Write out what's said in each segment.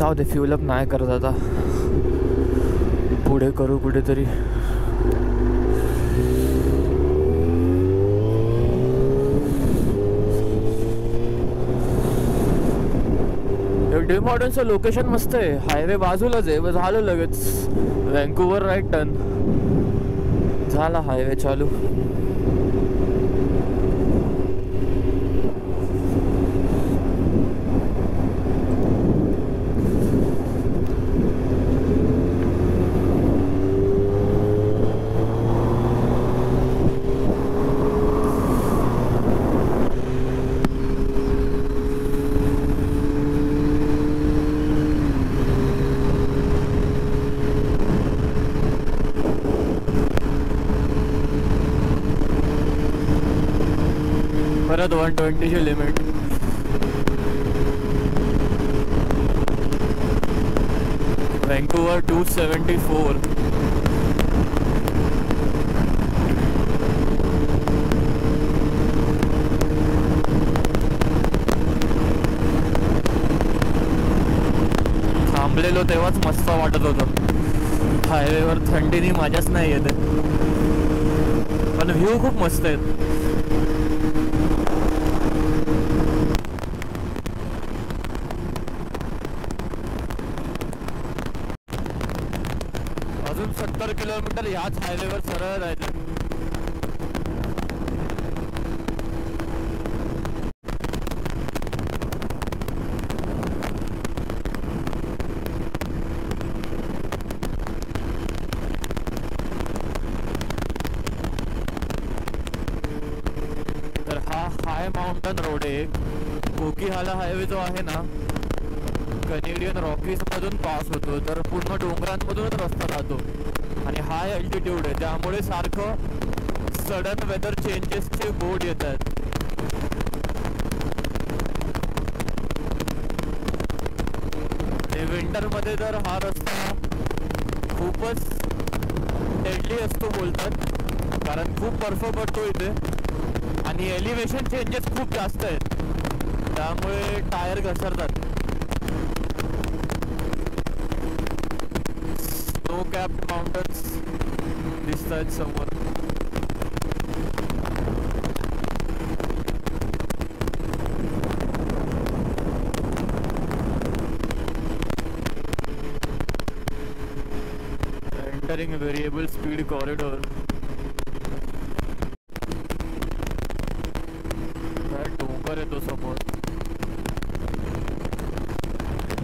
जाऊ दे, fuel up नाही करत आता, पुढे करू कुठेतरी. डी मॉडर्नचं लोकेशन मस्त आहे, हायवे बाजूलाच आहे, झालं लगेच व्हँकुव्हर राईट टर्न झाला, हायवे चालू. परत 120ची लिमिट. व्हँकुव्हर 274. थांबलेलो तेव्हाच मस्त वाटत होतं, हायवेवर थंडीनी मजाच नाही येते, पण व्ह्यू खूप मस्त आहेत. अजून 70 किलोमीटर ह्याच हायवेवर सरळ जायचं. तर हा हाय माउंटन रोड आहे. कोकीहाला हायवे जो आहे ना, कॅनेडियन रॉकीज मधून पास होतो, तर पूर्ण डोंगरांमधूनच रस्ता जातो आणि हाय अल्टिट्यूड आहे, त्यामुळे सारखं सडन वेदर चेंजेसचे बोर्ड येत आहेत. विंटरमध्ये तर हा रस्ता खूपच डेडली असतो बोलतात, कारण खूप बर्फ पडतो इथे आणि एलिव्हेशन चेंजेस खूप जास्त आहेत, त्यामुळे टायर घसरतात. स्नो कॅप्ड माउंटन्स दिसत आहेत समोर. Entering variable speed corridor. डोंगर येतो समोर.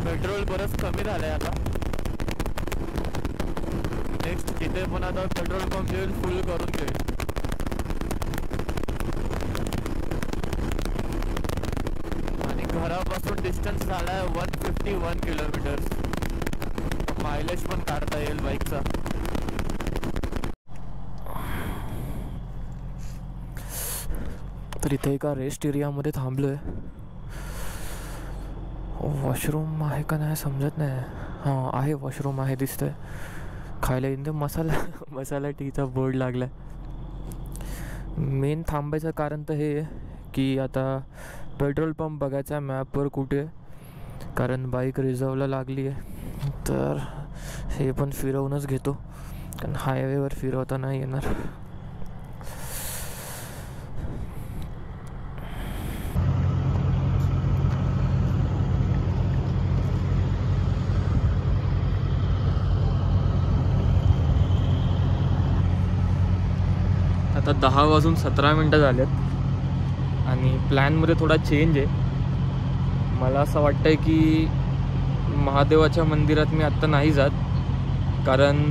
पेट्रोल बरंच कमी झालंय आता. नेक्स्ट तिथे पण आता पेट्रोल पंप येईल, फुल करून घेईल. आणि घरापासून डिस्टन्स झालाय 151 किलोमीटर. मायलेज पण काढता येईल बाईकचा. तर इथे एका रेस्ट एरियामध्ये थांबलोय. वॉशरूम आहे का नाही समजत नाही. हां आहे, वॉशरूम आहे दिसतंय. खायला इंदे मसाला टीचा बोर्ड लागला. मेन थांबायचं कारण तर हे की आता पेट्रोल पंप बघायचा मॅपवर कुठे, कारण बाईक रिझर्वला लागली आहे, तर हे पण फिरवूनच घेतो, कारण हायवेवर फिरवता नाही येणार. आता 10:17 झालेत आणि प्लॅनमध्ये थोडा चेंज आहे. मला असं वाटतं की महादेवाच्या मंदिरात मी आत्ता नाही जात, कारण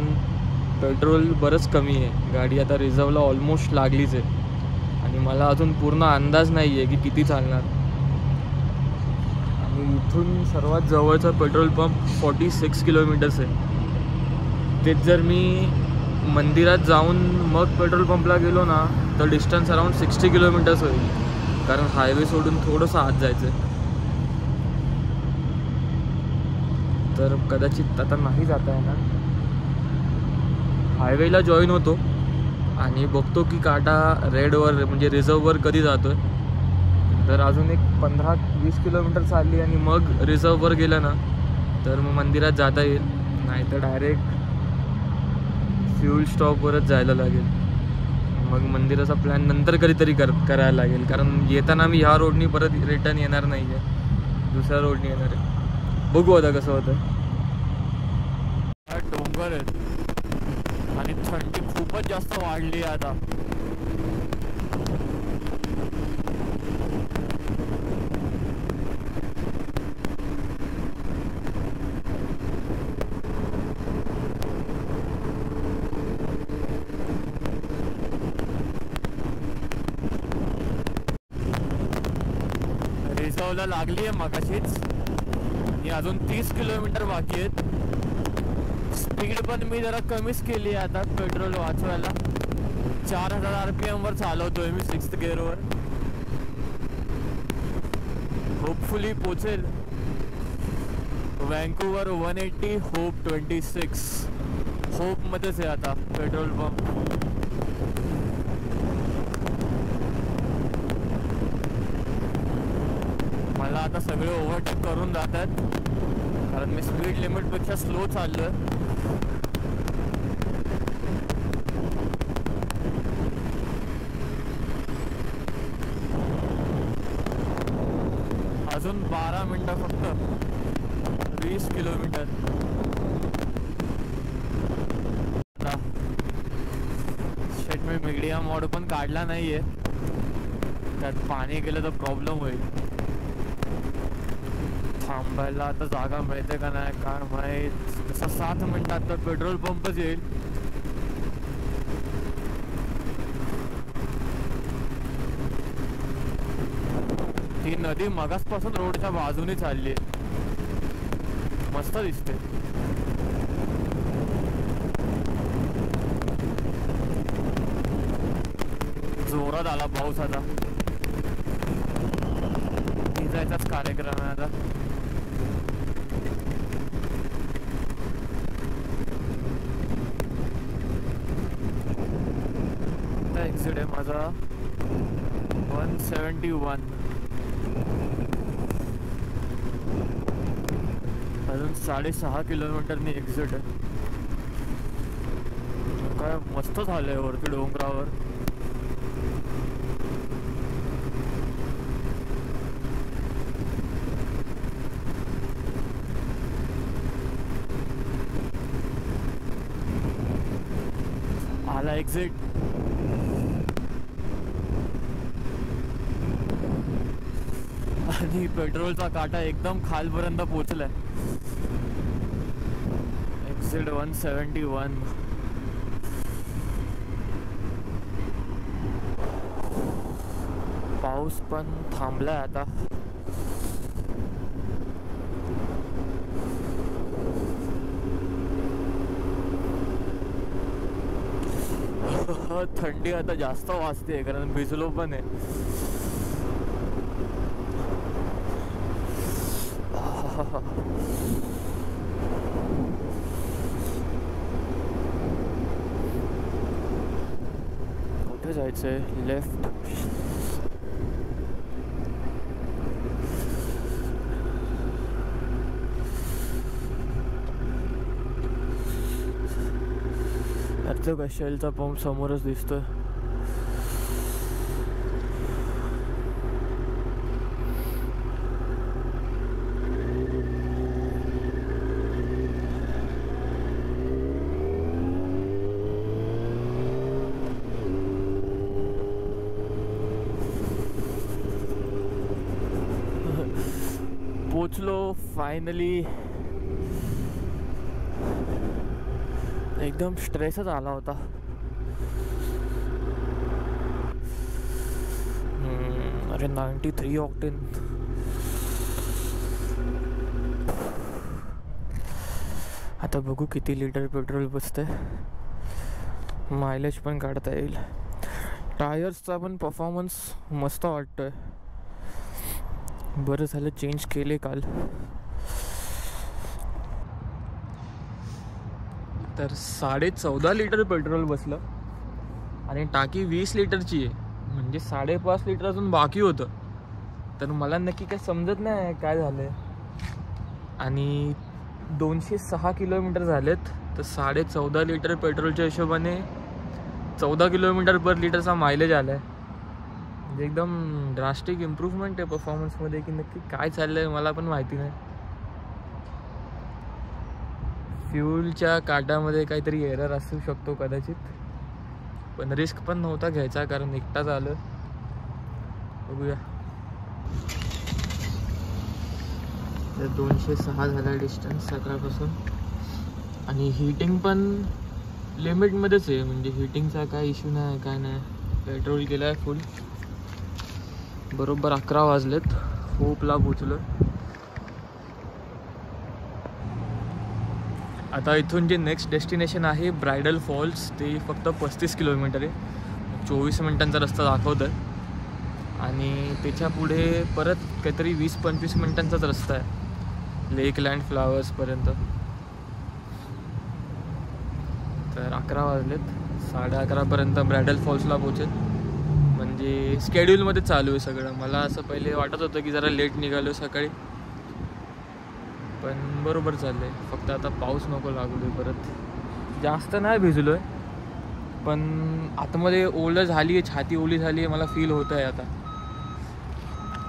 पेट्रोल बरंच कमी आहे. गाडी आता रिझर्वला ऑलमोस्ट लागलीच आहे आणि मला अजून पूर्ण अंदाज नाही आहे की किती चालणार. आणि इथून सर्वात जवळचा पेट्रोल पंप 46 किलोमीटर्स आहे. तेच जर मी मंदिरात जाऊन मग पेट्रोल पंपला गेलो ना, तर डिस्टन्स अराउंड 60 किलोमीटर्स होईल, कारण हायवे सोडून थोडंसं आत जायचं आहे. तर कदाचित आता नाही जाता येणार. हायवेला जॉईन होतो आणि बघतो की काटा रेडवर म्हणजे रिझर्ववर कधी जातो आहे. तर अजून एक 15-20 किलोमीटर चालली आणि मग रिझर्ववर गेलं ना तर मग मंदिरात जाता येईल, नाही तर डायरेक्ट फ्यूल स्टॉपवरच जायला लागेल. मग मंदिराचा प्लॅन नंतर कधीतरी करायला लागेल, कारण येताना मी ह्या रोडनी परत रिटर्न येणार नाही आहे, दुसऱ्या रोडनी येणार आहे. बघू आता कसं होतं. डोंगर आहेत आणि थंडी खूपच जास्त वाढली आहे आता. रिझर्वला लागली आहे मगाशीच आणि अजून 30 किलोमीटर बाकी आहेत. स्पीड पण मी जरा कमीच केली आहे आता पेट्रोल वाचवायला. 4000 RPM वर चालवतोय मी 6th गिअरवर. होपफुली पोचेल. वँकुव्हर 180, होप 26. होपमध्येच आहे आता पेट्रोल पंप. मला आता सगळे ओव्हरटेक करून जातात, कारण मी स्पीड लिमिटपेक्षा स्लो चाललोय. अजून 12 मिनिटं फक्त, 20 किलोमीटर. शेट मी मीडियम मोड पण काढला नाहीये, त्यात पाणी गेलं तर प्रॉब्लेम होईल. थांबायला आता जागा मिळते का नाही काय माहीत. जसं 7 मिनिटात तर पेट्रोल पंपच येईल. ती नदी मगासपासून रोडच्या बाजूने चालली आहे, मस्त दिसते. जोरात आला पाऊस आता. भिजायचाच कार्यक्रम आहे आता. एक्झिट आहे माझा 171. अजून 6.5 किलोमीटरनी एक्झिट आहे. काय मस्त झालंय वरती डोंगरावर. आला एक्झिट. आणि पेट्रोलचा काटा एकदम खालपर्यंत पोहोचलाय. एक्झिट 171. पाऊस पण थांबलाय आता. थंडी आता जास्त वाजते कारण भिजलो पण आहे. कुठे जायचंय? लेफ्ट. का शेलचा पंप समोरच दिसतोय. पोचलो फायनली. एकदम स्ट्रेसच आला होता. अरे 93 ऑक्टेन. आता बघू किती लिटर पेट्रोल बसते. मायलेज पण काढता येईल. टायर्सचा पण परफॉर्मन्स मस्त वाटतोय. बरं झालं चेंज केले काल. तर 14.5 लिटर पेट्रोल बसलं आणि टाकी 20 लिटरची आहे, म्हणजे 5.5 लिटर अजून बाकी होतं. तर मला नक्की काय समजत नाही काय झालंय. आणि 206 किलोमीटर झालेत, तर 14.5 लिटर पेट्रोलच्या हिशोबाने 14 किलोमीटर पर लिटरचा मायलेज आला आहे. म्हणजे एकदम ड्रास्टिक इम्प्रूव्हमेंट आहे परफॉर्मन्समध्ये. की नक्की काय चाललं आहे मला पण माहिती नाही. फ्यूलच्या काटामध्ये काहीतरी एरर असू शकतो कदाचित, पण रिस्क पण नव्हता घ्यायचा कारण एकटाच आलं. बघूया. 206 झाला डिस्टन्स सकाळपासून, आणि हीटिंग पण लिमिटमध्येच आहे. म्हणजे हीटिंगचा काय इश्यू नाही, काय नाही. पेट्रोल केलं आहे फुल. बरोबर 11 वाजलेत. होपला पोचलो. आता इथून जे नेक्स्ट डेस्टिनेशन आहे ब्रायडल फॉल्स, ते फक्त 35 किलोमीटर आहे. 24 मिनिटांचा रस्ता दाखवतं आहे. आणि त्याच्या पुढे परत काहीतरी 20-25 मिनिटांचाच रस्ता आहे लेकलँड फ्लावर्सपर्यंत. तर 11 वाजलेत. 11:30पर्यंत ब्रायडल फॉल्सला पोचेल. म्हणजे स्केड्यूलमध्ये चालू आहे सगळं. मला असं पहिले वाटत होतं की जरा लेट निघालो सकाळी, पण बरोबर चाललं आहे. फक्त आता पाऊस नको लागू दे परत. जास्त नाही भिजलो आहे, पण आतमध्ये ओलं झाली आहे, छाती ओली झाली आहे, मला फील होत आहे आता.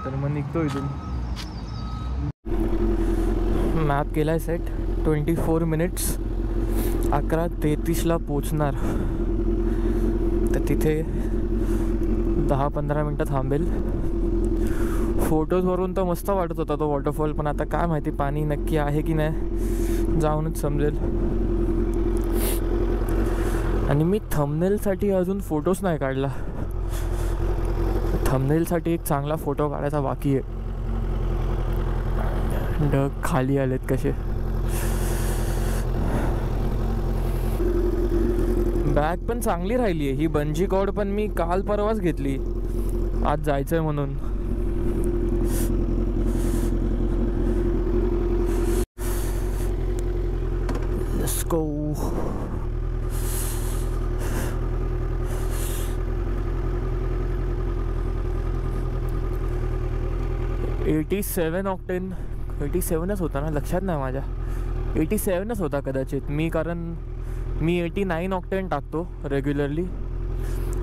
तर मग निघतो इथून. मॅप केला आहे सेट. 24 मिनिट्स. 11:33ला पोचणार. तर तिथे 10-15 मिनटं थांबेल. फोटोजवरून तर मस्त वाटत होता तो वॉटरफॉल, पण आता काय माहिती पाणी नक्की आहे की नाही, जाऊनच समजेल. आणि मी थंबनेलसाठी अजून फोटोज नाही काढला. थंबनेलसाठी एक चांगला फोटो काढायचा बाकी आहे. ढग खाली आलेत कसे. बॅग पण चांगली राहिली आहे. ही बंजी कॉर्ड पण मी काल परवाच घेतली, आज जायचं आहे म्हणून. Let's go. ऑक्टेन 87च होता ना, लक्षात नाही माझ्या. 87च होता कदाचित. कारण मी 89 ऑक्टेन टाकतो रेग्युलरली.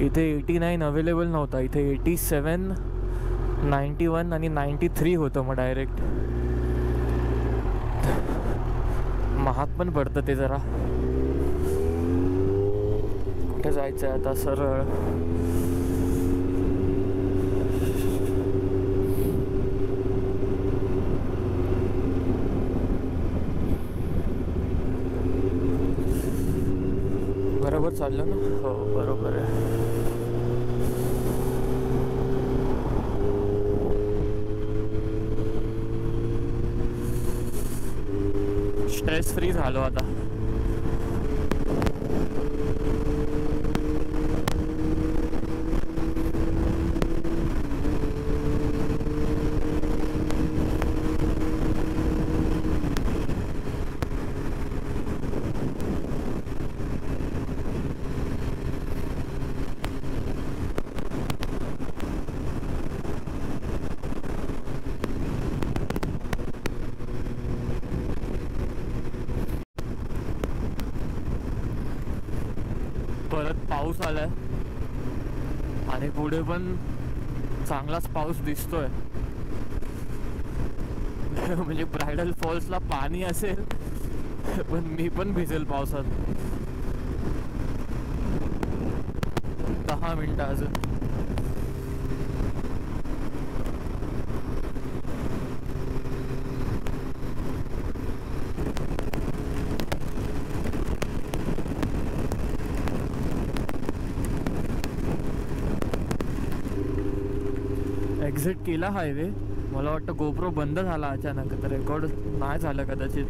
इथे 89 अवेलेबल नव्हता. इथे 87, 91 आणि 93 होतं मग डायरेक्ट. महाग पण पडतं ते जरा. कुठे जायचं आहे आता? सरळ बरोबर चाललं ना? हो बरोबर आहे. स्ट्रेस फ्री झालो आता. परत पाऊस आलाय आणि पुढे पण चांगलाच पाऊस दिसतोय. म्हणजे ब्रायडल फॉल्सला पाणी असेल, पण मी पण भिजेल पावसात. 10 मिनिटं अजून. एक्झिट केला हायवे. मला वाटतं गोप्रो बंद झाला अचानक, तर रेकॉर्ड नाही झालं कदाचित.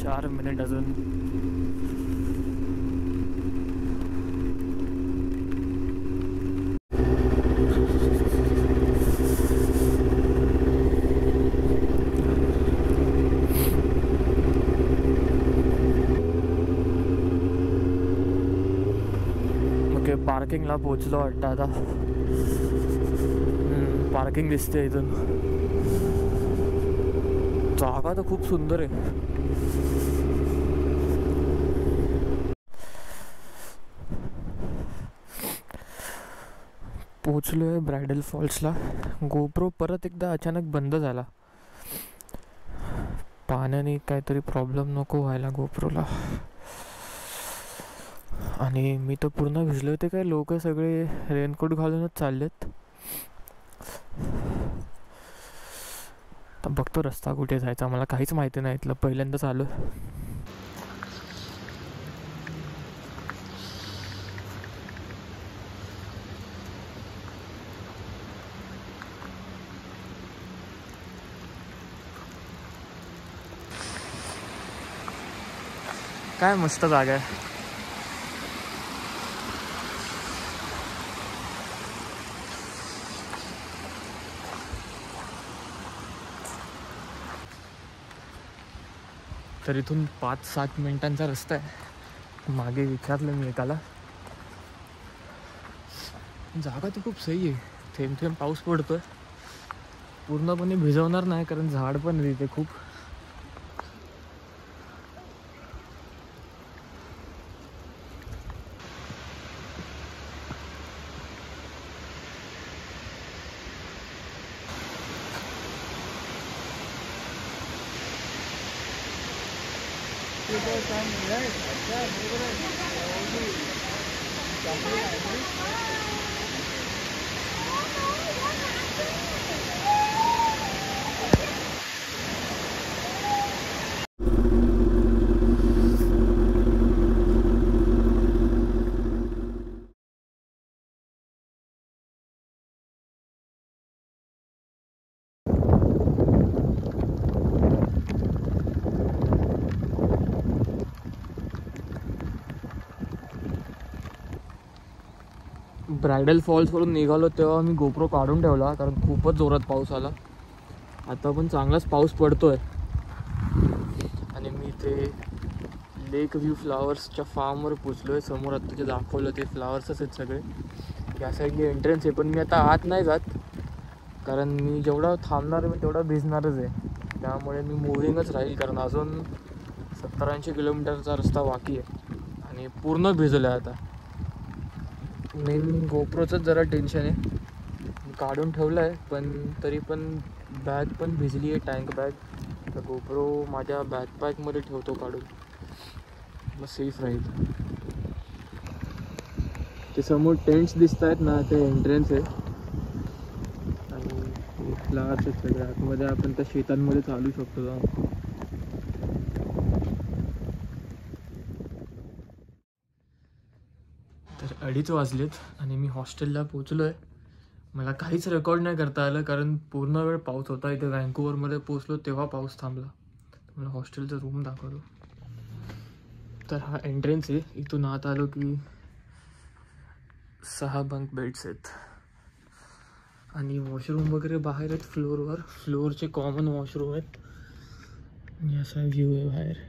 4 मिनिट अजून. ओके, पार्किंगला पोचलो वाटतं आता. पार्किंग दिसते इथून. जागा तर खूप सुंदर आहे. पोचलो आहे ब्रायडल फॉल्सला. गोप्रो परत एकदा अचानक बंद झाला. पाण्याने काहीतरी प्रॉब्लेम नको व्हायला गोप्रोला. आणि मी तर पूर्ण भिजलो होते. काय लोक सगळे रेनकोट घालूनच चाललेत. तर बघतो रस्ता कुठे जायचा, मला काहीच माहिती नाही. इथलं पहिल्यांदाच आलो. काय मस्त जागा आहे. तर इथून 5-7 मिनिटांचा रस्ता आहे. मागे विचारलं मी एकाला. जागा तर खूप सही आहे. थेंब थेंब पाऊस पडतोय. पूर्णपणे भिजवणार नाही कारण झाड पण आहे तिथे खूप. ब्रायडल फॉल्सवरून निघालो तेव्हा मी गोप्रो काढून ठेवला कारण खूपच जोरात पाऊस आला. आता पण चांगलाच पाऊस पडतोय. आणि मी इथे लेक व्ह्यू फ्लावर्सच्या फार्मवर पोचलो आहे. समोर आता जे दाखवलं ते फ्लावर्सच आहेत सगळे. या साईडली एंट्रन्स आहे पण मी आता आत नाही जात कारण मी जेवढा थांबणार मी तेवढा भिजणारच आहे. त्यामुळे मी मुव्हिंगच राहील कारण अजून 70-80 किलोमीटरचा रस्ता बाकी आहे आणि पूर्ण भिजलो आहे आता. मेन गोप्रोचंच जरा टेन्शन आहे. काढून ठेवलं आहे पण तरी पण बॅग पण भिजली आहे, टँक बॅग. तर गोप्रो माझ्या बॅकपॅकमध्ये ठेवतो काढून, मग सेफ राहील. ते समोर टेंट्स दिसत आहेत ना, ते एंट्रन्स आहे. आणि फ्लावर्स आहेत सगळे आतमध्ये. आपण त्या शेतांमध्ये चालू शकतो जाऊन. तर 2:30 वाजलेत आणि मी हॉस्टेलला पोचलो आहे. मला काहीच रेकॉर्ड नाही करता आलं कारण पूर्ण वेळ पाऊस होता. इथे व्हँकुव्हरमध्ये पोचलो तेव्हा पाऊस थांबला. मला हॉस्टेलचा रूम दाखवतो. तर हा एंट्रन्स आहे. इथून आत आलो की 6 बंक बेड्स आहेत आणि वॉशरूम वगैरे बाहेर आहेत फ्लोअरवर. फ्लोअरचे कॉमन वॉशरूम आहेत आणि असा व्ह्यू आहे बाहेर.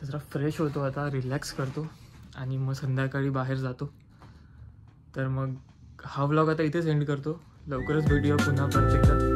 तर जरा फ्रेश होतो आता, रिलॅक्स करतो आणि मग संध्याकाळी बाहेर जातो. तर मग हा व्लॉग आता इथेच एंड करतो. लवकरच भेटूया पुन्हा परत एकदा.